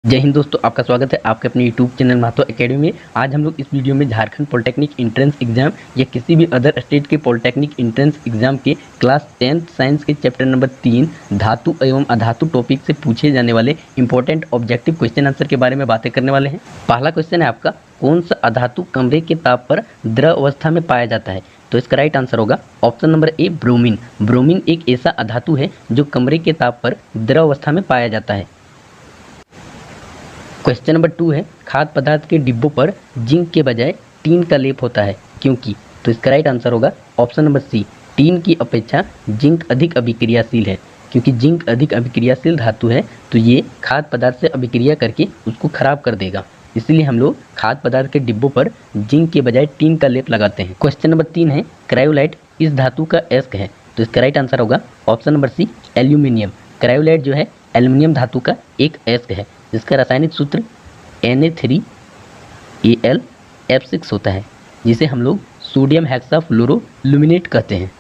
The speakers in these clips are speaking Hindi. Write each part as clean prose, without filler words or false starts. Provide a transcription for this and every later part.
जय हिंद दोस्तों, आपका स्वागत है आपके अपने यूट्यूब चैनल महतो एकेडमी में। आज हम लोग इस वीडियो में झारखंड पॉलिटेक्निक एंट्रेंस एग्जाम या किसी भी अदर स्टेट के पॉलिटेक्निक एंट्रेंस एग्जाम के क्लास 10th साइंस के चैप्टर नंबर 3 धातु एवं अधातु टॉपिक से पूछे जाने वाले इंपॉर्टेंट ऑब्जेक्टिव क्वेश्चन आंसर के बारे में बातें करने वाले हैं। पहला क्वेश्चन है आपका, कौन सा अधातु कमरे के ताप पर द्रव अवस्था में पाया जाता है? तो इसका राइट आंसर होगा ऑप्शन नंबर ए, ब्रोमीन। ब्रोमीन एक ऐसा अधातु है जो कमरे के ताप पर द्रव अवस्था में पाया जाता है। क्वेश्चन नंबर 2 है, खाद्य पदार्थ के डिब्बों पर जिंक के बजाय टीन का लेप होता है, क्योंकि? तो इसका राइट आंसर होगा ऑप्शन नंबर सी, टीन की अपेक्षा जिंक अधिक अभिक्रियाशील है। क्योंकि जिंक अधिक अभिक्रियाशील धातु है तो ये खाद्य पदार्थ से अभिक्रिया करके उसको खराब कर देगा, इसलिए हम लोग खाद्य पदार्थ के डिब्बों पर जिंक के बजाय टीन का लेप लगाते हैं। क्वेश्चन नंबर 3 है, क्रायोलाइट इस धातु का एस्क है। तो इसका राइट आंसर होगा option number C, aluminium. Cryolite जो है एल्यूमिनियम धातु का एक एस्क है, जिसका रासायनिक सूत्र Na3Al होता है, जिसे हम लोग सोडियम हेक्साफ्लोरोल्यूमिनेट कहते हैं।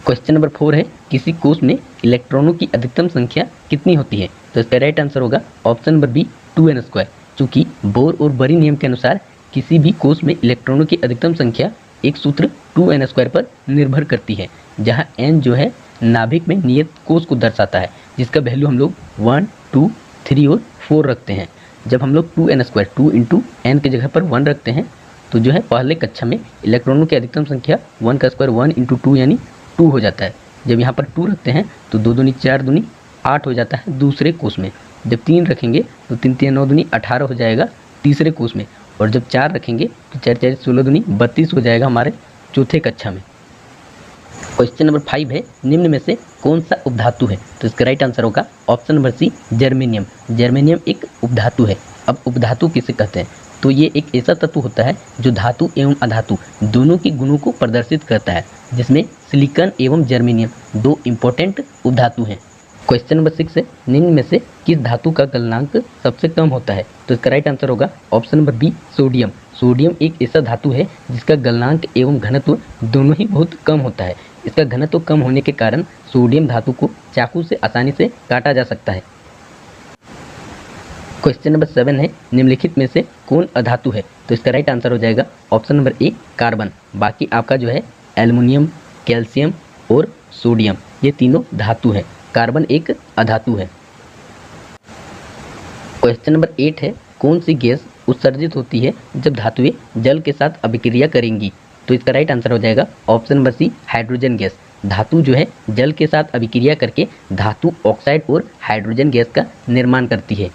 क्वेश्चन नंबर 4 है, किसी कोष में इलेक्ट्रॉनों की अधिकतम संख्या कितनी होती है? तो इसका राइट आंसर होगा ऑप्शन नंबर बी, 2n²। चूँकि बोर और बरी नियम के अनुसार किसी भी कोष में इलेक्ट्रॉनों की अधिकतम संख्या एक सूत्र 2n² पर निर्भर करती है, जहाँ n जो है नाभिक में नियत कोष को दर्शाता है, जिसका वैल्यू हम लोग 1, 2, 3 और 4 रखते हैं। जब हम लोग 2n² 2 इंटू n की जगह पर 1 रखते हैं तो जो है पहले कक्षा में इलेक्ट्रॉनों की अधिकतम संख्या 1 का स्क्वायर 1 इंटू 2 यानी 2 हो जाता है। जब यहाँ पर 2 रखते हैं तो 2 दूनी 4 दूनी 8 हो जाता है दूसरे कोष में। जब 3 रखेंगे तो 3 3 9 दूनी 18 हो जाएगा तीसरे कोष में। और जब 4 रखेंगे तो 4 4 16 दूनी 32 हो जाएगा हमारे चौथे कक्षा में। क्वेश्चन नंबर 5 है, निम्न में से कौन सा उपधातु है? तो इसका राइट आंसर होगा option number C, germanium. Germanium एक उपधातु है। अब उपधातु किसे कहते हैं? तो ये एक ऐसा तत्व होता है जो धातु एवं अधातु दोनों के गुणों को प्रदर्शित करता है, जिसमें सिलिकॉन एवं जर्मेनियम दो इंपॉर्टेंट उपधातु हैं। क्वेश्चन नंबर 6 है, निम्न में से किस धातु का गलनांक सबसे कम होता है? तो इसका राइट आंसर होगा option number B, sodium. Sodium एक ऐसा धातु है जिसका गलनांक एवं घनत्व दोनों ही बहुत कम होता है। इसका घनत्व कम होने के कारण सोडियम धातु को चाकू से आसानी से काटा जा सकता है। क्वेश्चन नंबर 7 है, निम्नलिखित में से कौन अधातु है? तो इसका राइट आंसर हो जाएगा ऑप्शन नंबर ए, कार्बन। बाकी आपका जो है एल्युमिनियम, कैल्शियम और सोडियम, ये तीनों धातु है। कार्बन एक अधातु है। क्वेश्चन नंबर 8 है, कौन सी गैस उत्सर्जित होती है जब धातुएं जल के साथ अभिक्रिया करेंगी? तो इसका राइट आंसर हो जाएगा option number C, hydrogen gas. धातु जो है जल के साथ अभिक्रिया करके धातु ऑक्साइड और हाइड्रोजन गैस का निर्माण करती है।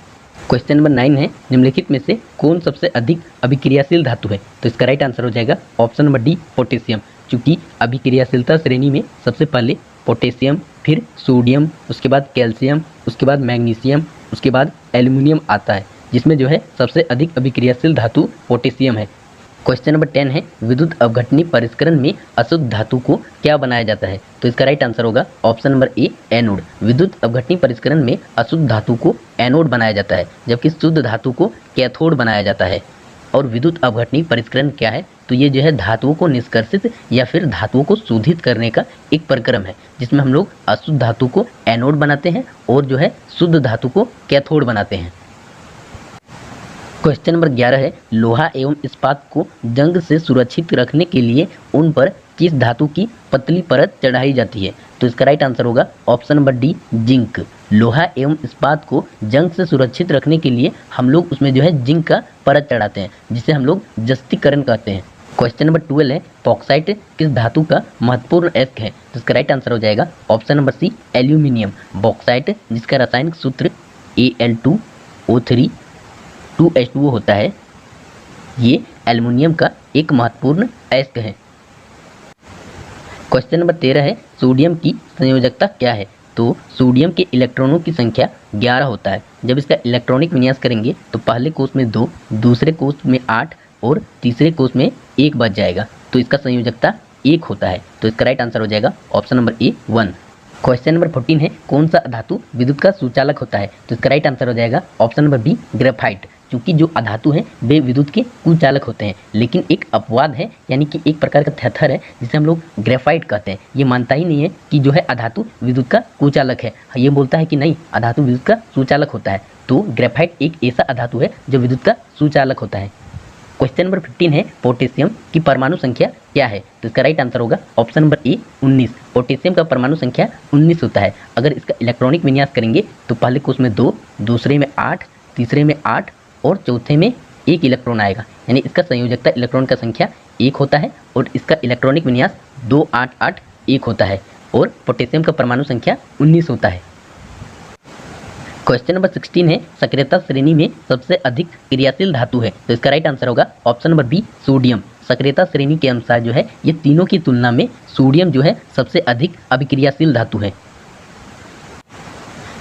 क्वेश्चन नंबर 9 है, निम्नलिखित में से कौन सबसे अधिक अभिक्रियाशील धातु है? तो इसका राइट आंसर हो जाएगा ऑप्शन नंबर डी, पोटेशियम। चूँकि अभिक्रियाशीलता श्रेणी में सबसे पहले पोटेशियम, फिर सोडियम, उसके बाद कैल्शियम, उसके बाद मैग्नीशियम, उसके बाद एल्युमिनियम आता है, जिसमें जो है सबसे अधिक अभिक्रियाशील धातु पोटेशियम है। क्वेश्चन नंबर 10 है, विद्युत अपघटनी परिष्करण में अशुद्ध धातु को क्या बनाया जाता है? तो इसका राइट आंसर होगा ऑप्शन नंबर ए, एनोड। विद्युत अपघटनी परिष्करण में अशुद्ध धातु को एनोड बनाया जाता है, जबकि शुद्ध धातु को कैथोड बनाया जाता है। और विद्युत अपघटनी परिष्करण क्या है? तो ये जो है धातुओं को निष्कर्षित या फिर धातुओं को शोधित करने का एक प्रक्रम है, जिसमें हम लोग अशुद्ध धातु को एनोड बनाते हैं और जो है शुद्ध धातु को कैथोड बनाते हैं। क्वेश्चन नंबर 11 है, लोहा एवं इस्पात को जंग से सुरक्षित रखने के लिए उन पर किस धातु की पतली परत चढ़ाई जाती है? तो इसका राइट आंसर होगा ऑप्शन नंबर डी, जिंक। लोहा एवं इस्पात को जंग से सुरक्षित रखने के लिए हम लोग उसमें जो है जिंक का परत चढ़ाते हैं, जिसे हम लोग जस्तीकरण कहते हैं। क्वेश्चन नंबर 12 है, बॉक्साइट किस धातु का महत्वपूर्ण एस्क है? तो इसका राइट आंसर हो जाएगा option number C, aluminium. Bauxite जिसका रासायनिक सूत्र Al2O3 2H2O होता है, ये एल्युमिनियम का एक महत्वपूर्ण एस्क है। क्वेश्चन नंबर 13 है, सोडियम की संयोजकता क्या है? तो सोडियम के इलेक्ट्रॉनों की संख्या 11 होता है। जब इसका इलेक्ट्रॉनिक विन्यास करेंगे तो पहले कोष में 2, दूसरे कोष में 8 और तीसरे कोष में 1 बच जाएगा, तो इसका संयोजकता 1 होता है। तो इसका राइट आंसर हो जाएगा ऑप्शन नंबर ए, 1। क्वेश्चन नंबर 14 है, कौन सा धातु विद्युत का सुचालक होता है? तो इसका राइट आंसर हो जाएगा ऑप्शन नंबर बी, ग्रेफाइट। क्योंकि जो अधातु हैं वे विद्युत के कुचालक होते हैं, लेकिन एक अपवाद है, यानी कि एक प्रकार का थेथर है जिसे हम लोग ग्रेफाइट कहते हैं। ये मानता ही नहीं है कि जो है अधातु विद्युत का कुचालक है, ये बोलता है कि नहीं, अधातु विद्युत का सुचालक होता है। तो ग्रेफाइट एक ऐसा अधातु है जो विद्युत का सुचालक होता है। क्वेश्चन नंबर 15 है पोटेशियम की परमाणु संख्या क्या है? तो इसका राइट आंसर होगा ऑप्शन नंबर ए 19। पोटेशियम का परमाणु संख्या 19 होता है। अगर इसका इलेक्ट्रॉनिक विन्यास करेंगे तो पहले कोष में 2, दूसरे में 8, तीसरे में 8 और चौथे में 1 इलेक्ट्रॉन आएगा, यानी इसका संयोजकता इलेक्ट्रॉन का संख्या 1 होता है और इसका इलेक्ट्रॉनिक विन्यास 2, 8, 8, 1 होता है और पोटेशियम का परमाणु संख्या 19 होता है। क्वेश्चन नंबर 16 है सक्रियता श्रेणी में सबसे अधिक क्रियाशील धातु है? तो इसका राइट आंसर होगा ऑप्शन नंबर बी सोडियम। सक्रियता श्रेणी के अनुसार जो है ये तीनों की तुलना में सोडियम जो है सबसे अधिक अभिक्रियाशील धातु है।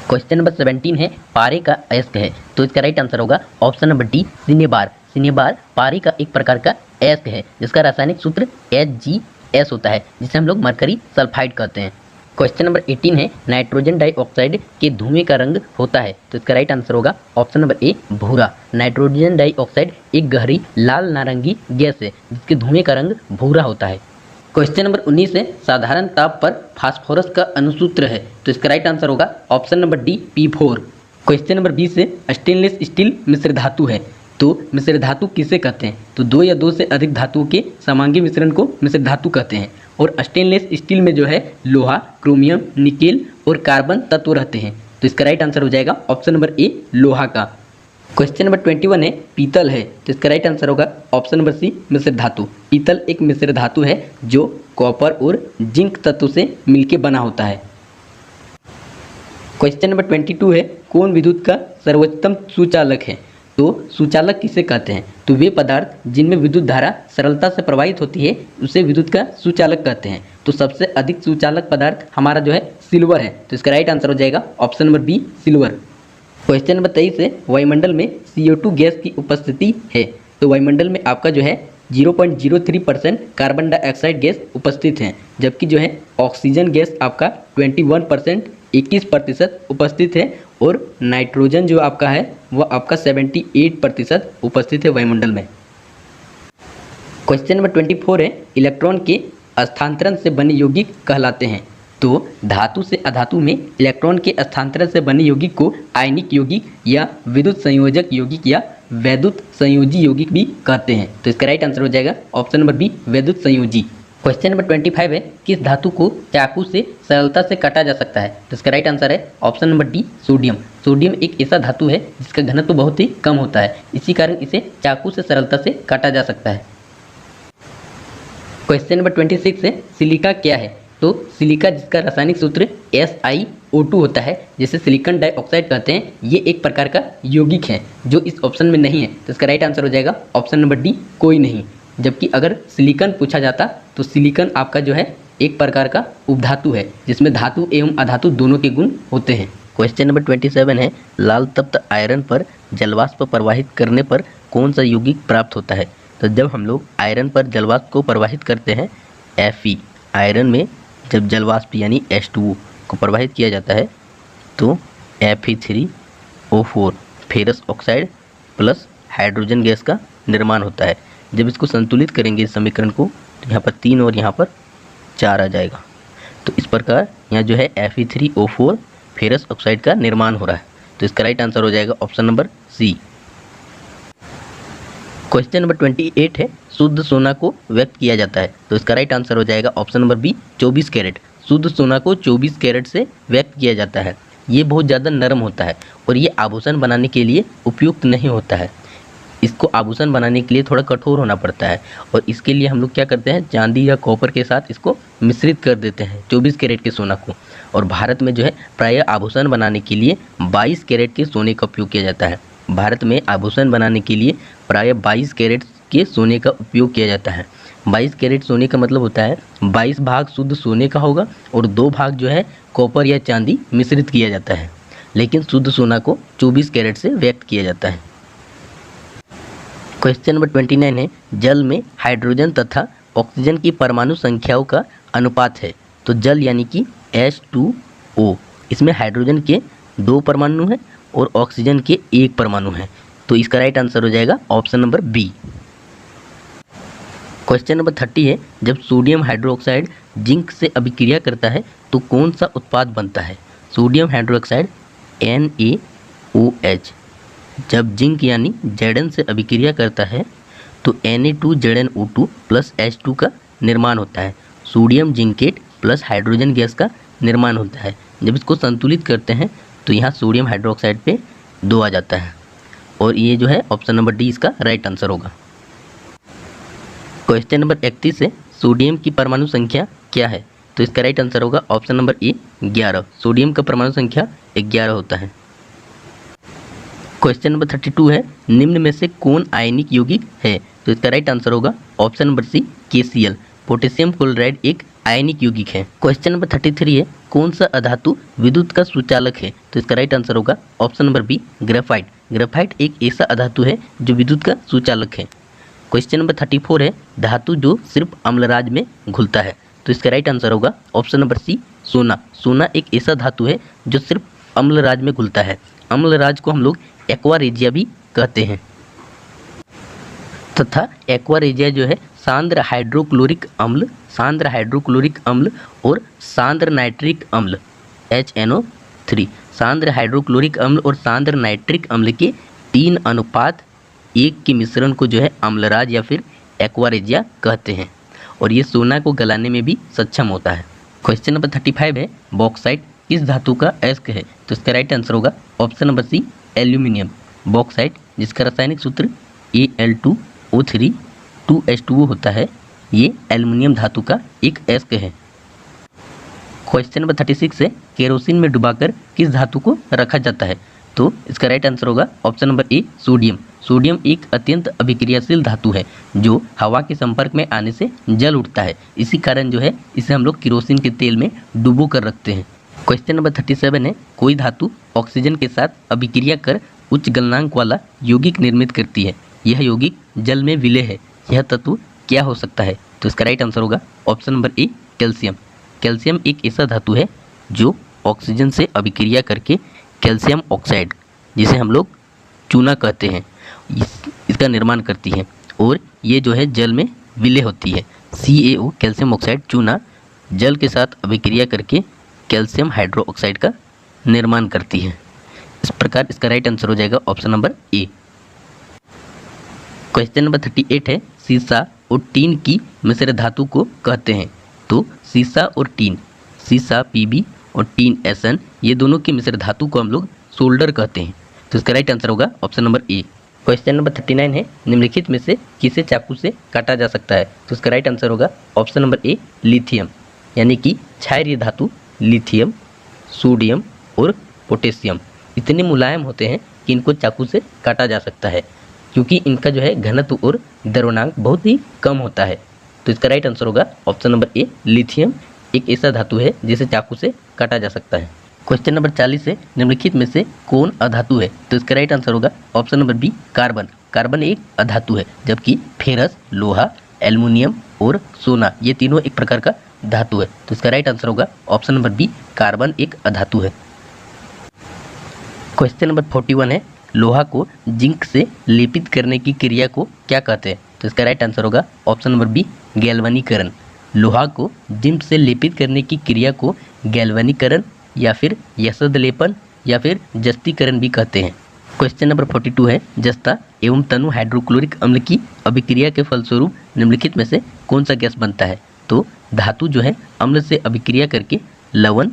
क्वेश्चन नंबर 17 है पारे का अयस्क है? तो इसका राइट आंसर होगा option number D cinnabar. Cinnabar पारे का एक प्रकार का अयस्क है जिसका रासायनिक सूत्र HgS होता है, जिसे हम लोग मरकरी सल्फाइड कहते हैं। क्वेश्चन नंबर 18 है नाइट्रोजन डाइऑक्साइड के धुएं का रंग होता है? तो इसका राइट आंसर होगा ऑप्शन नंबर ए भूरा। नाइट्रोजन डाइऑक्साइड एक गहरी लाल नारंगी गैस है जिसके धुएं का रंग भूरा होता है। क्वेश्चन नंबर 19 है साधारण ताप पर फास्फोरस का अनुसूत्र है? तो इसका राइट आंसर होगा option number D P4। Question number 20 है स्टेनलेस स्टील मिश्र धातु है? तो मिश्र धातु किसे कहते हैं? तो 2 या 2 से अधिक धातुओं के समांगी मिश्रण को मिश्र धातु कहते हैं और स्टेनलेस स्टील में जो है लोहा, क्रोमियम, निकेल और कार्बन तत्व रहते हैं। तो इसका राइट आंसर हो जाएगा ऑप्शन नंबर ए लोहा का। क्वेश्चन नंबर 21 है पीतल है? तो इसका राइट आंसर होगा ऑप्शन नंबर सी मिश्र धातु। पीतल एक मिश्र धातु है जो कॉपर और जिंक तत्व से मिलकर बना होता है। क्वेश्चन नंबर 22 है कौन विद्युत का सर्वोत्तम सुचालक है? तो सुचालक किसे कहते हैं? तो वे पदार्थ जिनमें विद्युत धारा सरलता से प्रवाहित होती है उसे विद्युत का सुचालक कहते हैं। तो सबसे अधिक सुचालक पदार्थ हमारा जो है सिल्वर है। तो इसका राइट आंसर हो जाएगा option number B silver. Question number 23 है वायुमंडल में CO2 गैस की उपस्थिति है? तो वायुमंडल में आपका जो है 0.03% कार्बन डाइऑक्साइड गैस उपस्थित है, जबकि जो है ऑक्सीजन गैस आपका 21% 21% उपस्थित है और नाइट्रोजन जो आपका है वह आपका 78% उपस्थित है वायुमंडल में। क्वेश्चन नंबर 24 है इलेक्ट्रॉन के स्थानांतरण से बने यौगिक कहलाते हैं? तो धातु से अधातु में इलेक्ट्रॉन के स्थानांतरण से बने यौगिक को आयनिक यौगिक या विद्युत संयोजक यौगिक या वैद्युत संयोजी यौगिक भी कहते हैं। तो इसका राइट आंसर हो जाएगा ऑप्शन नंबर बी वैद्युत संयोजी। क्वेश्चन नंबर 25 है किस धातु को चाकू से सरलता से काटा जा सकता है? तो इसका राइट आंसर है option number D sodium. Sodium एक ऐसा धातु है जिसका घनत्व बहुत ही कम होता है, इसी कारण इसे चाकू से सरलता से काटा जा सकता है। क्वेश्चन नंबर 26 है सिलिका क्या है? तो सिलिका जिसका रासायनिक सूत्र SiO2 होता है, जिसे सिलिकॉन डाइऑक्साइड कहते हैं, ये एक प्रकार का यौगिक है जो इस ऑप्शन में नहीं है। तो इसका राइट आंसर हो जाएगा ऑप्शन नंबर डी कोई नहीं। जबकि अगर सिलिकॉन पूछा जाता तो सिलिकॉन आपका जो है एक प्रकार का उपधातु है जिसमें धातु एवं अधातु दोनों के गुण होते हैं। क्वेश्चन नंबर 27 है लाल तप्त आयरन पर जलवाष्प प्रवाहित करने पर कौन सा यौगिक प्राप्त होता है? तो जब हम लोग आयरन पर जलवाष्प को प्रवाहित करते हैं Fe, आयरन में जब जलवाष्प यानी H2O को प्रवाहित किया जाता है तो Fe3O4 ferrous oxide plus hydrogen gas का निर्माण होता है। जब इसको संतुलित करेंगे इस समीकरण को तो यहाँ पर 3 और यहाँ पर 4 आ जाएगा। तो इस प्रकार यहाँ जो है Fe3O4 फेरस ऑक्साइड का निर्माण हो रहा है। तो इसका राइट आंसर हो जाएगा option number C. Question number 28 है शुद्ध सोना को व्यक्त किया जाता है? तो इसका राइट आंसर हो जाएगा ऑप्शन नंबर बी 24 कैरेट। शुद्ध सोना को 24 कैरेट से व्यक्त किया जाता है। ये बहुत ज़्यादा नरम होता है और ये आभूषण बनाने के लिए उपयुक्त नहीं होता है। इसको आभूषण बनाने के लिए थोड़ा कठोर होना पड़ता है और इसके लिए हम लोग क्या करते हैं चांदी या कॉपर के साथ इसको मिश्रित कर देते हैं 24 कैरेट के सोना को। और भारत में जो है प्रायः आभूषण बनाने के लिए 22 कैरेट के सोने का उपयोग किया जाता है। भारत में आभूषण बनाने के लिए प्रायः 22 कैरेट के सोने का उपयोग किया जाता है। 22 कैरेट सोने का मतलब होता है 22 भाग शुद्ध सोने का होगा और 2 भाग जो है कॉपर या चांदी मिश्रित किया जाता है, लेकिन शुद्ध सोना को 24 कैरेट से व्यक्त किया जाता है। क्वेश्चन नंबर 29 है जल में हाइड्रोजन तथा ऑक्सीजन की परमाणु संख्याओं का अनुपात है? तो जल यानी कि H2O, इसमें हाइड्रोजन के 2 परमाणु हैं और ऑक्सीजन के 1 परमाणु हैं। तो इसका राइट आंसर हो जाएगा option number B. Question number 30 है जब सोडियम हाइड्रोक्साइड जिंक से अभिक्रिया करता है तो कौन सा उत्पाद बनता है? Sodium hydroxide Na OH। जब जिंक यानी Zn से अभिक्रिया करता है तो Na2ZnO2 प्लस H2 का निर्माण होता है। Sodium zincate plus hydrogen gas का निर्माण होता है। जब इसको संतुलित करते हैं तो यहाँ सोडियम हाइड्रोक्साइड पे 2 आ जाता है और ये जो है ऑप्शन नंबर डी इसका राइट आंसर होगा। क्वेश्चन नंबर 31 है, सोडियम की परमाणु संख्या क्या है? तो इसका राइट आंसर होगा ऑप्शन नंबर ए 11। सोडियम का परमाणु संख्या 11 होता है। क्वेश्चन नंबर 32 है, निम्न में से कौन आयनिक यौगिक है? तो इसका राइट आंसर होगा option number C KCl। Potassium chloride एक आयनिक यौगिक है। क्वेश्चन नंबर 33 है, कौन सा अधातु विद्युत का सुचालक है? तो इसका राइट आंसर होगा option number B graphite. Graphite एक ऐसा अधातु है जो विद्युत का सुचालक है। क्वेश्चन नंबर 34 है, धातु जो सिर्फ अम्लराज में घुलता है? तो इसका राइट आंसर होगा ऑप्शन नंबर सी सोना। सोना एक ऐसा धातु है जो सिर्फ अम्लराज में घुलता है। अम्लराज को हम लोग एक्वा रेजिया भी कहते हैं तथा एक्वा रेजिया जो है सांद्र हाइड्रोक्लोरिक अम्ल और सांद्र नाइट्रिक अम्ल HNO3, सांद्र हाइड्रोक्लोरिक अम्ल और सांद्र नाइट्रिक अम्ल के 3:1 के मिश्रण को जो है अम्लराज या फिर एक्वा रेजिया कहते हैं और ये सोना को गलाने में भी सक्षम होता है। क्वेश्चन नंबर 35 है, बॉक्साइट किस धातु का अयस्क है? तो इसका राइट आंसर होगा option number C aluminium. Bauxite जिसका रासायनिक सूत्र Al2O3 2H2O होता है, ये एल्युमिनियम धातु का एक अयस्क है। क्वेश्चन नंबर 36 है, केरोसिन में डुबाकर किस धातु को रखा जाता है? तो इसका राइट आंसर होगा ऑप्शन नंबर ए सोडियम। सोडियम एक अत्यंत अभिक्रियाशील धातु है जो हवा के संपर्क में आने से जल उठता है। इसी कारण जो है इसे हम लोग केरोसिन के तेल में डुबो कर रखते हैं। क्वेश्चन नंबर 37 है, कोई धातु ऑक्सीजन के साथ अभिक्रिया कर उच्च गलनांक वाला यौगिक निर्मित करती है। यह यौगिक जल में विलय है। यह तत्व क्या हो सकता है? तो इसका राइट आंसर होगा ऑप्शन नंबर ए कैल्शियम। कैल्शियम एक ऐसा धातु है जो ऑक्सीजन से अभिक्रिया करके कैल्शियम ऑक्साइड, जिसे हम लोग चूना कहते हैं, इसका निर्माण करती है और ये जो है जल में विलय होती है। CaO कैल्शियम ऑक्साइड चूना जल के साथ अभिक्रिया करके कैल्शियम हाइड्रोक्साइड का निर्माण करती है। इस प्रकार इसका राइट आंसर हो जाएगा ऑप्शन नंबर ए। क्वेश्चन नंबर 38 है, सीसा और टीन की मिश्र धातु को कहते हैं? तो सीसा और टीन, सीसा Pb और टीन Sn, ये दोनों की मिश्र धातु को हम लोग सोल्डर कहते हैं। तो इसका राइट आंसर होगा ऑप्शन नंबर ए। क्वेश्चन नंबर 39 है, निम्नलिखित में से किसे चाकू से काटा जा सकता है? तो इसका राइट आंसर होगा ऑप्शन नंबर ए लिथियम, यानी कि क्षारीय धातु लिथियम, सोडियम और पोटेशियम इतने मुलायम होते हैं कि इनको चाकू से काटा जा सकता है क्योंकि इनका जो है घनत्व और द्रव्यनांक बहुत ही कम होता है। तो इसका राइट आंसर होगा ऑप्शन नंबर ए लिथियम एक ऐसा धातु है जिसे चाकू से काटा जा सकता है। क्वेश्चन नंबर 40 है, निम्नलिखित में से कौन अधातु है? तो इसका राइट आंसर होगा option number B carbon. Carbon एक अधातु है जबकि फेरस, लोहा, एल्युमिनियम और सोना ये तीनों एक प्रकार का धातु है। तो इसका राइट आंसर होगा ऑप्शन नंबर बी कार्बन एक अधातु है। क्वेश्चन नंबर 41 है, लोहा को जिंक से लेपित करने की क्रिया को क्या कहते हैं? तो इसका राइट आंसर होगा ऑप्शन नंबर बी गैल्वनीकरण। लोहा को जिंक से लेपित करने की क्रिया को गैल्वनीकरण या फिर यशद लेपन या फिर जस्तीकरण भी कहते हैं। क्वेश्चन नंबर 42 है, जस्ता एवं तनु हाइड्रोक्लोरिक अम्ल की अभिक्रिया के फलस्वरूप निम्नलिखित में से कौन सा गैस बनता है? तो धातु जो है अम्ल से अभिक्रिया करके लवण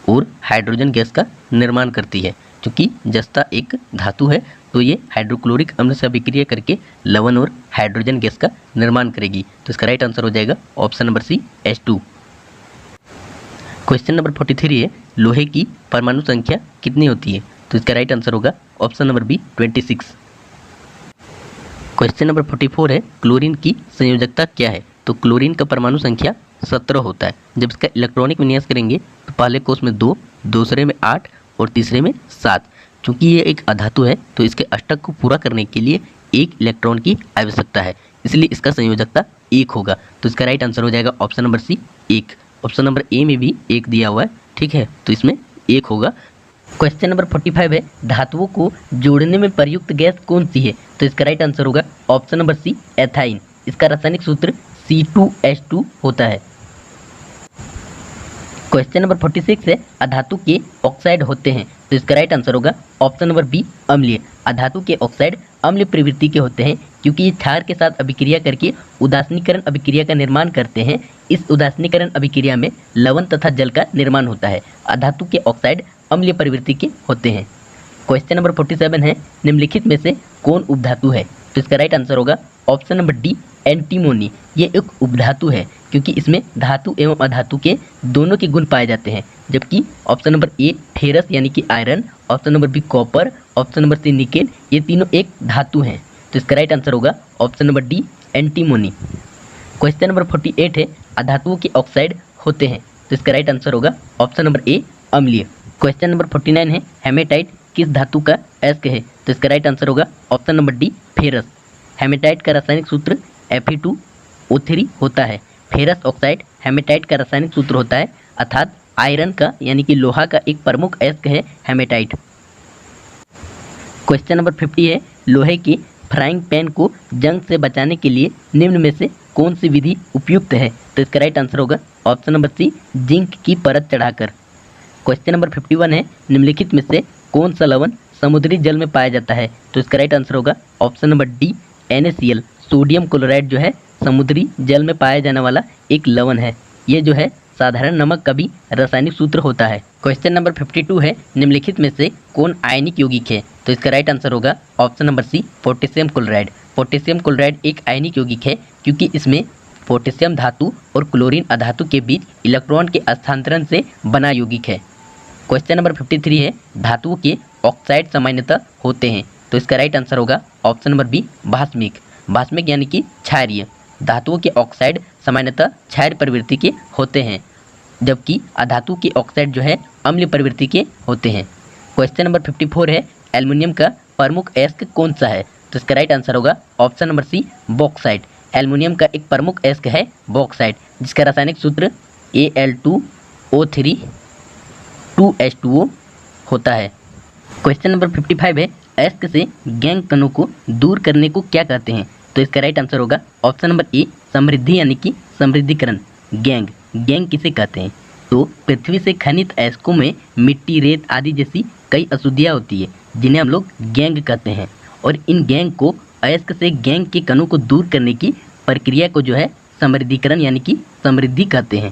और हाइड्रोजन गैस का निर्माण करती है। क्योंकि जस्ता एक धातु है तो ये हाइड्रोक्लोरिक अम्ल से अभिक्रिया करके लवण और हाइड्रोजन गैस का निर्माण करेगी। तो इसका राइट आंसर हो जाएगा option number C H2। Question number 43 है, लोहे की परमाणु संख्या कितनी होती है? तो इसका राइट आंसर होगा option number B 26। Question number 44 है, क्लोरीन की संयोजकता क्या है? तो क्लोरीन का परमाणु संख्या 17 होता है। जब इसका इलेक्ट्रॉनिक विन्यास करेंगे तो पहले कोष में 2, दूसरे में 8 और तीसरे में 7। चूँकि ये एक अधातु है तो इसके अष्टक को पूरा करने के लिए 1 इलेक्ट्रॉन की आवश्यकता है, इसलिए इसका संयोजकता 1 होगा। तो इसका राइट आंसर हो जाएगा option number C 1। Option number A में भी 1 दिया हुआ है, ठीक है, तो इसमें 1 होगा। क्वेश्चन नंबर 45 है, धातुओं को जोड़ने में प्रयुक्त गैस कौन सी है? तो इसका राइट आंसर होगा ऑप्शन नंबर सी एथाइन। इसका रासायनिक सूत्र C2H2 होता है। क्वेश्चन नंबर 46 है अधातु के ऑक्साइड होते हैं, तो इसका राइट आंसर होगा ऑप्शन नंबर बी अम्लीय। अधातु के ऑक्साइड अम्लीय प्रवृत्ति के होते हैं क्योंकि ये क्षार के साथ अभिक्रिया करके उदासीनीकरण अभिक्रिया का निर्माण करते हैं। इस उदासीनीकरण अभिक्रिया में लवण तथा जल का निर्माण होता है। अधातु के ऑक्साइड अम्लीय प्रवृत्ति के होते हैं। क्वेश्चन नंबर 47 है निम्नलिखित में से कौन उपधातु है, तो इसका राइट आंसर होगा ऑप्शन नंबर डी एंटीमोनी। ये एक उपधातु है क्योंकि इसमें धातु एवं अधातु के दोनों के गुण पाए जाते हैं, जबकि ऑप्शन नंबर ए फेरस यानी कि iron, option number B copper, option number C nickel, ये तीनों एक धातु हैं। तो इसका राइट आंसर होगा option number D antimony. Question number 48 है अधातुओं के ऑक्साइड होते हैं, तो इसका राइट आंसर होगा ऑप्शन नंबर ए अम्लीय। क्वेश्चन नंबर 49 है हेमेटाइट किस धातु का अयस्क है, तो इसका राइट आंसर होगा option number D ferrous. Hematite का रासायनिक सूत्र Fe2O3 होता है। फेरस ऑक्साइड हेमेटाइट का रासायनिक सूत्र होता है, अर्थात आयरन का यानी कि लोहा का एक प्रमुख अयस्क है हेमेटाइट। क्वेश्चन नंबर 50 है लोहे की फ्राइंग पैन को जंग से बचाने के लिए निम्न में से कौन सी विधि उपयुक्त है, तो इसका राइट आंसर होगा ऑप्शन नंबर सी जिंक की परत चढ़ाकर। क्वेश्चन नंबर 51 है निम्नलिखित में से कौन सा लवण समुद्री जल में पाया जाता है, तो इसका राइट आंसर होगा option number D NaCl। Sodium chloride जो है समुद्री जल में पाया जाने वाला एक लवण है। ये जो है साधारण नमक का भी रासायनिक सूत्र होता है। क्वेश्चन नंबर 52 है निम्नलिखित में से कौन आयनिक यौगिक है, तो इसका राइट आंसर होगा option number C potassium chloride. Potassium chloride एक आयनिक यौगिक है क्योंकि इसमें पोटेशियम धातु और क्लोरीन अधातु के बीच इलेक्ट्रॉन के स्थानांतरण से बना यौगिक है। क्वेश्चन नंबर 53 है धातुओं के ऑक्साइड सामान्यतः होते हैं, तो इसका राइट आंसर होगा ऑप्शन नंबर बी भास्मिक। भास्मिक यानी कि क्षारीय। धातुओं के ऑक्साइड सामान्यतः क्षार प्रवृत्ति के होते हैं, जबकि अधातु के ऑक्साइड जो है अम्लीय प्रवृत्ति के होते हैं। क्वेश्चन नंबर 54 है एल्युमिनियम का प्रमुख अयस्क कौन सा है, तो इसका राइट आंसर होगा option number C bauxite. Aluminium का एक प्रमुख अयस्क है बॉक्साइट, जिसका रासायनिक सूत्र Al2O3 2H2O होता है। क्वेश्चन नंबर 55 है अयस्क से गैंग कणों को दूर करने को क्या कहते हैं, तो इसका राइट आंसर होगा ऑप्शन नंबर ए समृद्धि यानी कि समृद्धिकरण। गैंग गैंग किसे कहते हैं, तो पृथ्वी से खनित अयस्कों में मिट्टी रेत आदि जैसी कई अशुद्धियाँ होती है जिन्हें हम लोग गैंग कहते हैं, और इन गैंग को अयस्क से गैंग के कणों को दूर करने की प्रक्रिया को जो है समृद्धिकरण यानी कि समृद्धि कहते हैं।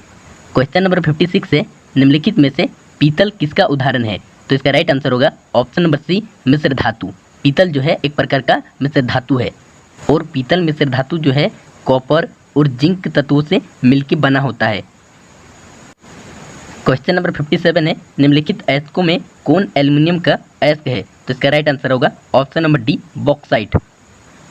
क्वेश्चन नंबर 56 है निम्नलिखित में से पीतल किसका उदाहरण है, तो इसका राइट आंसर होगा ऑप्शन नंबर सी मिश्र धातु। पीतल जो है एक प्रकार का मिश्र धातु है, और पीतल मिश्र धातु जो है कॉपर और जिंक तत्वों से मिलकर बना होता है। क्वेश्चन नंबर 57 है निम्नलिखित अयस्कों में कौन एल्युमिनियम का अयस्क है, तो इसका राइट आंसर होगा option number D bauxite.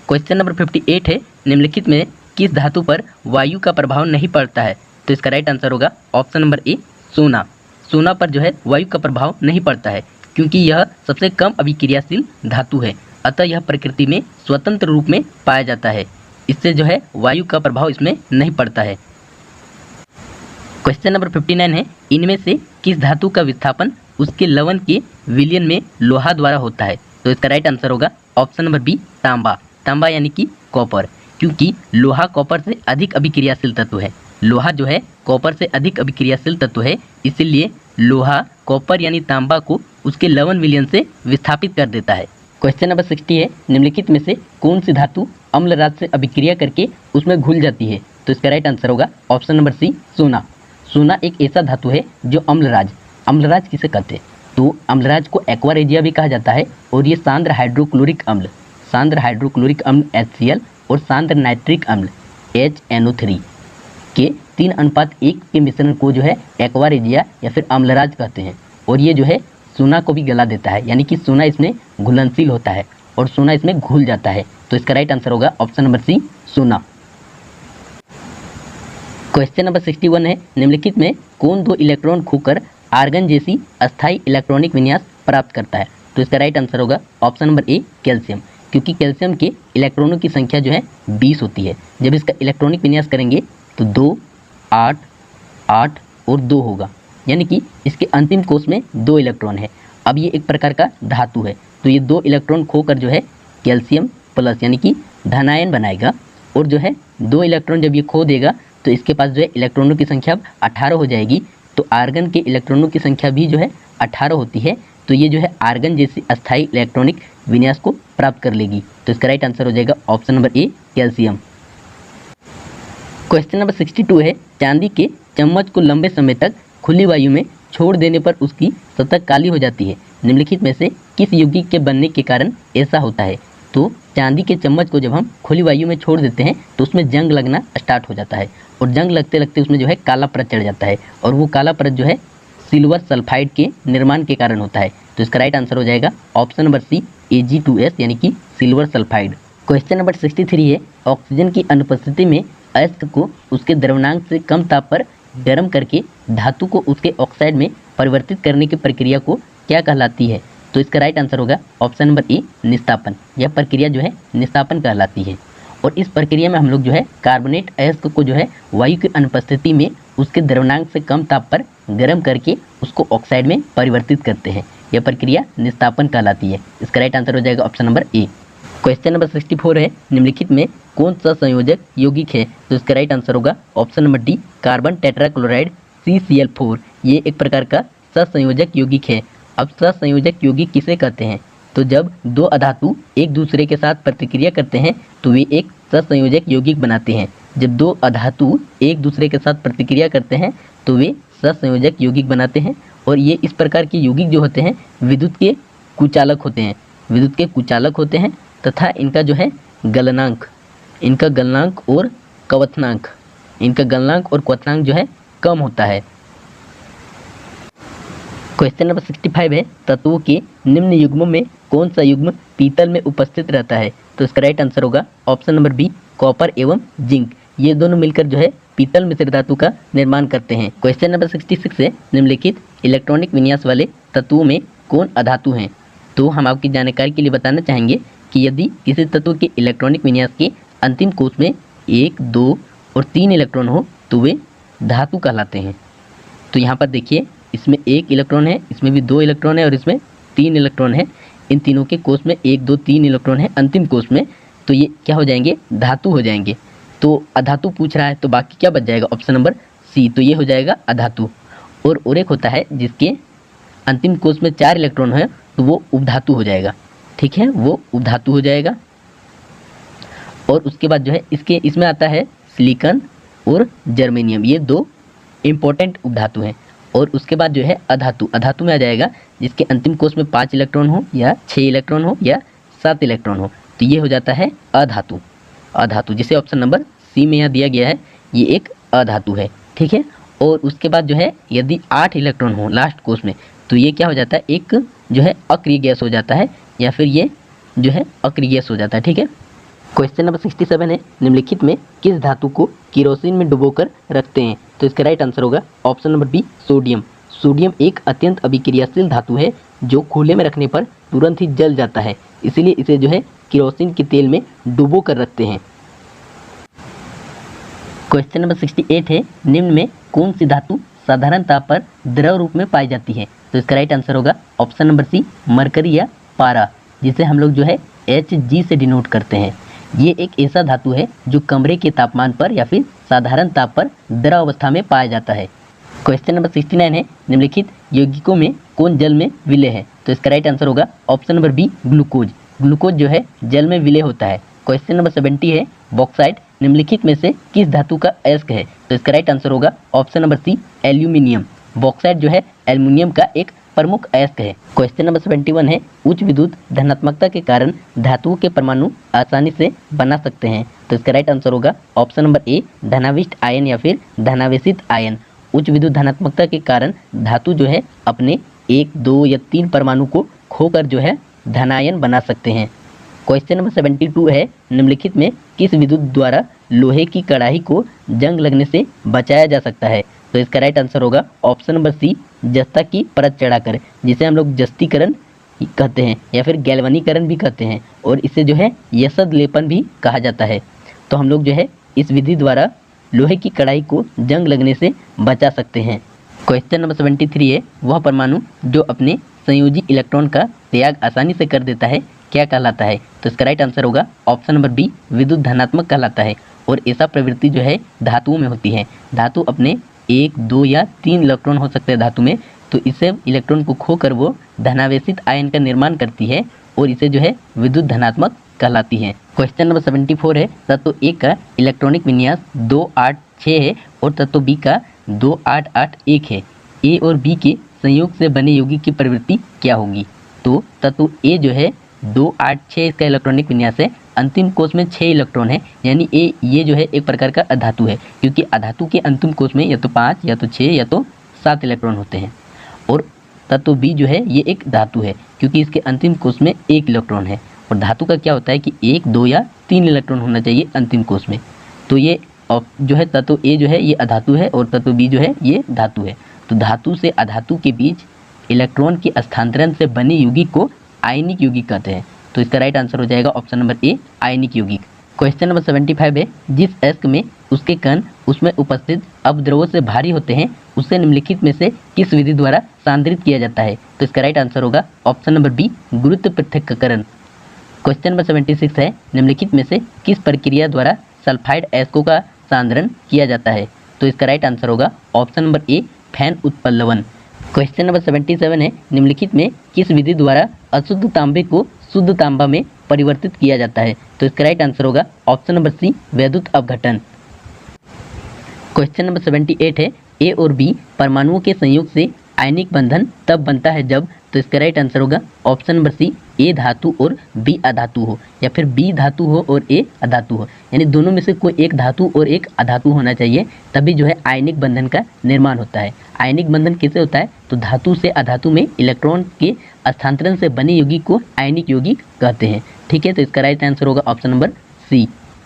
Question number 58 है निम्नलिखित में किस धातु पर वायु का प्रभाव नहीं पड़ता है, तो इसका राइट आंसर होगा ऑप्शन नंबर ए सोना। सोना पर जो है वायु का प्रभाव नहीं पड़ता है क्योंकि यह सबसे कम अभिक्रियाशील धातु है, अतः यह प्रकृति में स्वतंत्र रूप में पाया जाता है। इससे जो है वायु का प्रभाव इसमें नहीं पड़ता है। क्वेश्चन नंबर 59 है इनमें से किस धातु का विस्थापन उसके लवण के विलयन में लोहा द्वारा होता है, तो इसका राइट आंसर होगा ऑप्शन नंबर बी तांबा। तांबा यानी कि कॉपर, क्योंकि लोहा कॉपर से अधिक अभिक्रियाशील तत्व है। लोहा जो है कॉपर से अधिक अभिक्रियाशील तत्व है, इसलिए लोहा कॉपर यानी तांबा को उसके लवण विलयन से विस्थापित कर देता है। क्वेश्चन नंबर 60 है निम्नलिखित में से कौन सी धातु अम्लराज से अभिक्रिया करके उसमें घुल जाती है, तो इसका राइट आंसर होगा ऑप्शन नंबर सी सोना। सोना एक ऐसा धातु है जो अम्लराज किसे कहते हैं, तो अम्लराज को एक्वा रेजिया भी कहा जाता है, और ये सांद्र हाइड्रोक्लोरिक अम्ल HCl और सांद्र नाइट्रिक अम्ल HNO3 के 3:1 के मिश्रण को जो है एक्वा रेजिया या फिर अम्लराज कहते हैं, और ये जो है सोना को भी गला देता है, यानी कि सोना इसमें घुलनशील होता है और सोना इसमें घुल जाता है। तो इसका राइट आंसर होगा ऑप्शन नंबर सी सोना। क्वेश्चन नंबर 61 है निम्नलिखित में कौन दो इलेक्ट्रॉन खोकर आर्गन जैसी अस्थायी इलेक्ट्रॉनिक विन्यास प्राप्त करता है, तो इसका राइट आंसर होगा ऑप्शन नंबर ए कैल्शियम, क्योंकि कैल्शियम के इलेक्ट्रॉनों की संख्या जो है 20 होती है। जब इसका इलेक्ट्रॉनिक विन्यास करेंगे तो 2, 8, 8 और 2 होगा, यानी कि इसके अंतिम कोष में 2 इलेक्ट्रॉन है। अब ये एक प्रकार का धातु है, तो ये 2 इलेक्ट्रॉन खोकर जो है कैल्शियम प्लस यानी कि धनायन बनाएगा, और जो है 2 इलेक्ट्रॉन जब ये खो देगा तो इसके पास जो है इलेक्ट्रॉनों की संख्या अब 18 हो जाएगी, तो आर्गन के इलेक्ट्रॉनों की संख्या भी जो है 18 होती है। तो ये जो है आर्गन जैसी अस्थायी इलेक्ट्रॉनिक विन्यास को प्राप्त कर लेगी। तो इसका राइट आंसर हो जाएगा ऑप्शन नंबर ए, कैल्शियम। क्वेश्चन नंबर 62 है, चांदी के चम्मच को लंबे समय तक खुली वायु में छोड़ देने पर उसकी सतह काली हो जाती है। निम्नलिखित में से किस यौगिक के बनने के कारण ऐसा होता है? तो चांदी के चम्मच को जब हम खुली वायु में छोड़ देते हैं तो उसमें जंग लगना स्टार्ट हो जाता है और जंग लगते लगते उसमें जो है काला परत चढ़ जाता है और वो काला परत जो है सिल्वर सल्फाइड के निर्माण के कारण होता है। तो इसका राइट आंसर हो जाएगा ऑप्शन नंबर सी, Ag2S यानी कि सिल्वर सल्फाइड। क्वेश्चन नंबर 63 है, ऑक्सीजन की अनुपस्थिति में अयस्क को उसके द्रव्यमान से कम ताप पर गर्म करके धातु को उसके ऑक्साइड में परिवर्तित करने की प्रक्रिया को क्या कहलाती है? तो इसका राइट आंसर होगा ऑप्शन नंबर ए, निस्तापन। यह प्रक्रिया जो है निस्तापन कहलाती है और इस प्रक्रिया में हम लोग जो है कार्बोनेट अयस्क को जो है वायु की अनुपस्थिति में उसके द्रव्यमान से कम ताप पर गर्म करके उसको ऑक्साइड में परिवर्तित करते हैं। यह प्रक्रिया निस्तापन कहलाती है। इसका राइट आंसर हो जाएगा ऑप्शन नंबर ए। क्वेश्चन नंबर 64 है, निम्नलिखित में कौन सा संयोजक यौगिक है? तो इसका राइट आंसर होगा option number D, carbon tetrachloride CCl4। ये एक प्रकार का सहसंयोजक यौगिक है। अब सहसंयोजक यौगिक किसे कहते हैं? तो जब दो अधातु एक दूसरे के साथ प्रतिक्रिया करते हैं तो वे एक सहसंयोजक यौगिक बनाते हैं। जब दो अधातु एक दूसरे के साथ प्रतिक्रिया करते हैं तो वे सहसंयोजक यौगिक बनाते हैं और ये इस प्रकार के यौगिक जो होते हैं विद्युत के कुचालक होते हैं। विद्युत के कुचालक होते हैं तथा इनका जो है गलनांक, इनका गलनांक और क्वथनांक जो है कम होता है। क्वेश्चन नंबर 65 है, तत्वों के निम्न युग्मों में कौन सा युग्म पीतल में उपस्थित रहता है? तो इसका राइट आंसर होगा ऑप्शन नंबर बी, कॉपर एवं जिंक। ये दोनों मिलकर जो है पीतल मिश्र धातु का निर्माण करते हैं। क्वेश्चन नंबर 66 है, निम्नलिखित इलेक्ट्रॉनिक विन्यास वाले तत्वों में कौन अधातु हैं? तो हम आपकी जानकारी के लिए बताना चाहेंगे कि यदि किसी तत्व के इलेक्ट्रॉनिक विन्यास के अंतिम कोश में 1, 2 और 3 इलेक्ट्रॉन हो तो वे धातु कहलाते हैं। तो यहाँ पर देखिए, इसमें 1 इलेक्ट्रॉन है, इसमें भी 2 इलेक्ट्रॉन है और इसमें 3 इलेक्ट्रॉन है। इन तीनों के कोश में 1, 2, 3 इलेक्ट्रॉन है अंतिम कोश में, तो ये क्या हो जाएंगे? धातु हो जाएंगे। तो अधातु पूछ रहा है तो बाकी क्या बच जाएगा? ऑप्शन नंबर सी, तो ये हो जाएगा अधातु। और एक होता है जिसके अंतिम कोश में 4 इलेक्ट्रॉन है तो वो उपधातु हो जाएगा। ठीक है, वो उपधातु हो जाएगा। और उसके बाद जो है इसमें आता है सिलिकॉन और जर्मेनियम, ये 2 इम्पोर्टेंट उपधातु हैं। और उसके बाद जो है अधातु में आ जाएगा जिसके अंतिम कोश में 5 इलेक्ट्रॉन हो या 6 इलेक्ट्रॉन हो या 7 इलेक्ट्रॉन हो, तो ये हो जाता है अधातु, जिसे ऑप्शन नंबर सी में यहाँ दिया गया है, ये एक अधातु है। ठीक है, और उसके बाद जो है यदि 8 इलेक्ट्रॉन हो लास्ट कोश में तो ये क्या हो जाता है? एक जो है अक्रिय गैस हो जाता है या फिर ये जो है अक्रिय गैस हो जाता है। ठीक है, क्वेश्चन नंबर 67 है, निम्नलिखित में किस धातु को केरोसिन में डुबोकर रखते हैं? तो इसका राइट आंसर होगा option number B, sodium. Sodium एक अत्यंत अभिक्रियाशील धातु है जो खुले में रखने पर तुरंत ही जल जाता है, इसलिए इसे जो है केरोसिन के तेल में डुबो कर रखते हैं। क्वेश्चन नंबर 68 है, निम्न में कौन सी धातु साधारण ताप पर द्रव रूप में पाई जाती है? तो इसका राइट आंसर होगा ऑप्शन नंबर सी, मरकरी या पारा, जिसे हम लोग जो है Hg से डिनोट करते हैं। ये एक ऐसा धातु है जो कमरे के तापमान पर या फिर साधारण ताप पर द्रव अवस्था में पाया जाता है। क्वेश्चन नंबर 69 है, निम्नलिखित यौगिकों में कौन जल में विलय है? तो इसका राइट आंसर होगा option number B, glucose. Glucose जो है जल में विलय होता है। क्वेश्चन नंबर 70 है, बॉक्साइट निम्नलिखित में से किस धातु का अयस्क है? तो इसका राइट आंसर होगा option number C, aluminium. Bauxite जो है एल्युमिनियम का एक प्रमुख अयस्क है। क्वेश्चन नंबर 71 है, उच्च विद्युत धनात्मकता के कारण धातुओं के परमाणु आसानी से बना सकते हैं। तो इसका राइट आंसर होगा ऑप्शन नंबर ए, धनाविष्ट आयन या फिर धनावेशित आयन। उच्च विद्युत धनात्मकता के कारण धातु जो है अपने 1, 2 या 3 परमाणु को खोकर जो है धनायन बना सकते हैं। क्वेश्चन नंबर 72 है, निम्नलिखित में किस विद्युत द्वारा लोहे की कड़ाही को जंग लगने से बचाया जा सकता है? तो इसका राइट आंसर होगा ऑप्शन नंबर सी, जस्ता की परत चढ़ाकर, जिसे हम लोग जस्तीकरण कहते हैं या फिर गैल्वनीकरण भी कहते हैं, और इसे जो है यसद लेपन भी कहा जाता है। तो हम लोग जो है इस विधि द्वारा लोहे की कड़ाही को जंग लगने से बचा सकते हैं। क्वेश्चन नंबर 73 है, वह परमाणु जो अपने संयोजी इलेक्ट्रॉन का त्याग आसानी से कर देता है क्या कहलाता है? तो इसका राइट आंसर होगा ऑप्शन नंबर बी, विद्युत धनात्मक कहलाता है। और ऐसा प्रवृत्ति जो है धातुओं में होती है। धातु अपने 1, 2 या 3 इलेक्ट्रॉन हो सकते हैं धातु में, तो इसे इलेक्ट्रॉन को खोकर वो धनावेशित आयन का निर्माण करती है और इसे जो है विद्युत धनात्मक कहलाती है। क्वेश्चन नंबर 74 है, तत्व ए का इलेक्ट्रॉनिक विन्यास 286 है और तत्व बी का 2881 है। ए और बी के संयोग से बने यौगिक की प्रवृत्ति क्या होगी? तो तत्व ए जो है 286 इसका इलेक्ट्रॉनिक विन्यास है, अंतिम कोष में 6 इलेक्ट्रॉन है, यानी ये जो है एक प्रकार का अधातु है, क्योंकि अधातु के अंतिम कोष में या तो 5 या तो 6 या तो 7 इलेक्ट्रॉन होते हैं। और तत्व बी जो है ये एक धातु है, क्योंकि इसके अंतिम कोष में 1 इलेक्ट्रॉन है। और धातु का क्या होता है कि 1, 2 या 3 इलेक्ट्रॉन होना चाहिए अंतिम कोष में। तो ये जो है तत्व ए जो है ये अधातु है और तत्व बी जो है ये धातु है। तो धातु से अधातु के बीच इलेक्ट्रॉन के स्थानांतरण से बने यौगिक को आयनिक यौगिक कहते हैं। तो इसका राइट आंसर हो जाएगा ऑप्शन नंबर ए, आयनिक यौगिक। क्वेश्चन नंबर 75 है, जिस अयस्क में उसके कण उसमें उपस्थित अपद्रव्यों से भारी होते हैं उसे निम्नलिखित में से किस विधि द्वारा सांद्रित किया जाता है? तो इसका राइट आंसर होगा ऑप्शन नंबर बी, गुरुत्व पृथक्करण। क्वेश्चन नंबर 76 है, निम्नलिखित में से किस प्रक्रिया द्वारा सल्फाइड अयस्कों का सांद्रण किया जाता है? तो इसका राइट आंसर होगा ऑप्शन नंबर ए, फैन उत्प्लवन। क्वेश्चन नंबर 77 है, निम्नलिखित में किस विधि द्वारा अशुद्ध तांबे को शुद्ध तांबा में परिवर्तित किया जाता है? तो इसका राइट आंसर होगा ऑप्शन नंबर सी, वैद्युत अपघटन। क्वेश्चन नंबर 78 है, ए और बी परमाणुओं के संयोग से आयनिक बंधन तब बनता है जब, तो इसका राइट आंसर होगा ऑप्शन नंबर सी, ए धातु और बी अधातु हो, या फिर बी धातु हो और ए अधातु हो, यानी दोनों में से कोई एक धातु और एक अधातु होना चाहिए, तभी जो है आयनिक बंधन का निर्माण होता है। आयनिक बंधन कैसे होता है? तो धातु से अधातु में इलेक्ट्रॉन के स्थानांतरण से बने यौगिक को आयनिक यौगिक कहते हैं। ठीक है, तो इसका राइट आंसर होगा option number C.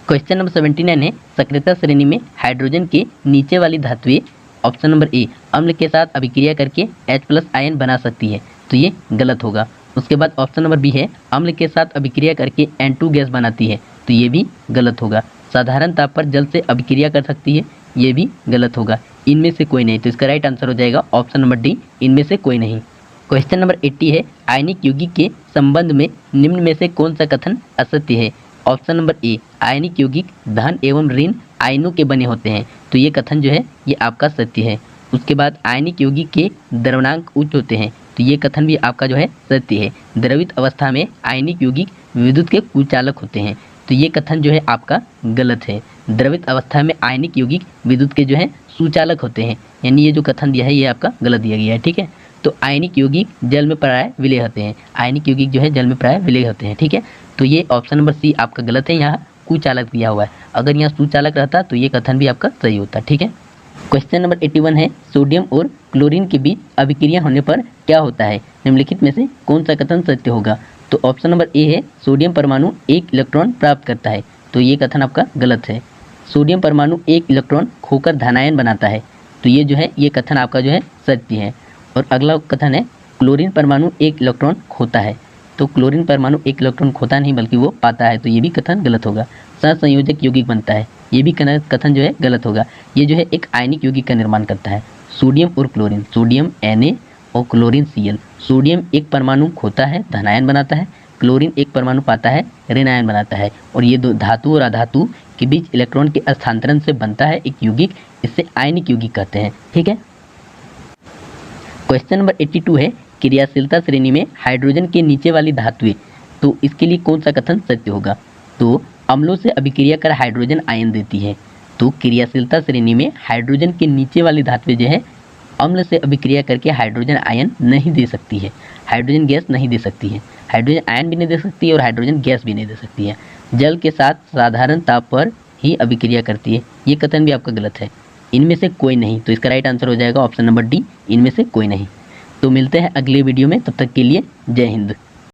Question number 79 है, सक्रियता श्रेणी में हाइड्रोजन के नीचे वाली धातुएं ऑप्शन नंबर ए अम्ल के साथ अभिक्रिया करके H+ आयन बना सकती है, तो ये गलत होगा। उसके बाद ऑप्शन नंबर बी है, अम्ल के साथ अभिक्रिया करके N2 गैस बनाती है, तो ये भी गलत होगा। साधारण ताप पर जल से अभिक्रिया कर सकती है, ये भी गलत होगा। इनमें से कोई नहीं, तो इसका राइट आंसर हो जाएगा ऑप्शन नंबर डी, इनमें से कोई नहीं। क्वेश्चन नंबर 80 है, आयनिक यौगिक के संबंध में निम्न में से कौन सा कथन असत्य है? ऑप्शन नंबर ए, आयनिक यौगिक धन एवं ऋण आयनों के बने होते हैं, तो ये कथन जो है ये आपका सत्य है। उसके बाद आयनिक यौगिक के द्रवणांक उच्च होते हैं, तो ये कथन भी आपका जो है सत्य है। द्रवित अवस्था में आयनिक यौगिक विद्युत के कुचालक होते हैं, तो ये कथन जो है आपका गलत है। द्रवित अवस्था में आयनिक यौगिक विद्युत के जो है सुचालक होते हैं, यानी ये जो कथन दिया है ये आपका गलत दिया गया है। ठीक है, तो आयनिक यौगिक जल में प्राय विलय होते हैं, आयनिक यौगिक जो है जल में प्राय विलय होते हैं। ठीक है, तो ये ऑप्शन नंबर सी आपका गलत है, यहाँ कुचालक दिया हुआ है। अगर यहाँ सुचालक रहता तो ये कथन भी आपका सही होता। ठीक है, क्वेश्चन नंबर 81 है, सोडियम और क्लोरीन के बीच अभिक्रिया होने पर क्या होता है? निम्नलिखित में से कौन सा कथन सत्य होगा? तो ऑप्शन नंबर ए है, सोडियम परमाणु 1 इलेक्ट्रॉन प्राप्त करता है, तो ये कथन आपका गलत है। सोडियम परमाणु 1 इलेक्ट्रॉन खोकर धनायन बनाता है, तो ये जो है ये कथन आपका जो है सत्य है। और अगला कथन है, क्लोरीन परमाणु 1 इलेक्ट्रॉन खोता है, तो क्लोरीन परमाणु 1 इलेक्ट्रॉन खोता नहीं बल्कि वो पाता है, तो ये भी कथन गलत होगा। सहसंयोजक यौगिक बनता है, ये भी कथन जो है गलत होगा। ये जो है एक आयनिक यौगिक का निर्माण करता है। सोडियम और क्लोरीन, सोडियम Na और क्लोरीन Cl। सोडियम एक परमाणु खोता है, धनायन बनाता है, क्लोरीन एक परमाणु पाता है, ऋणायन बनाता है, और ये दो धातु और अधातु के बीच इलेक्ट्रॉन के स्थानांतरण से बनता है एक यौगिक, इससे आयनिक यौगिक कहते हैं। ठीक है, क्वेश्चन नंबर 82 है, क्रियाशीलता श्रेणी में हाइड्रोजन के नीचे वाली धातुएं, तो इसके लिए कौन सा कथन सत्य होगा? तो अम्लों से अभिक्रिया कर हाइड्रोजन आयन देती है, तो क्रियाशीलता श्रेणी में हाइड्रोजन के नीचे वाली धातुएं जो है अम्ल से अभिक्रिया करके हाइड्रोजन आयन नहीं दे सकती है, हाइड्रोजन गैस नहीं दे सकती है, हाइड्रोजन आयन भी नहीं दे सकती है और हाइड्रोजन गैस भी नहीं दे सकती है। जल के साथ साधारण ताप पर ही अभिक्रिया करती है, ये कथन भी आपका गलत है। इनमें से कोई नहीं, तो इसका राइट आंसर हो जाएगा ऑप्शन नंबर डी, इनमें से कोई नहीं। तो मिलते हैं अगले वीडियो में, तब तक के लिए जय हिंद।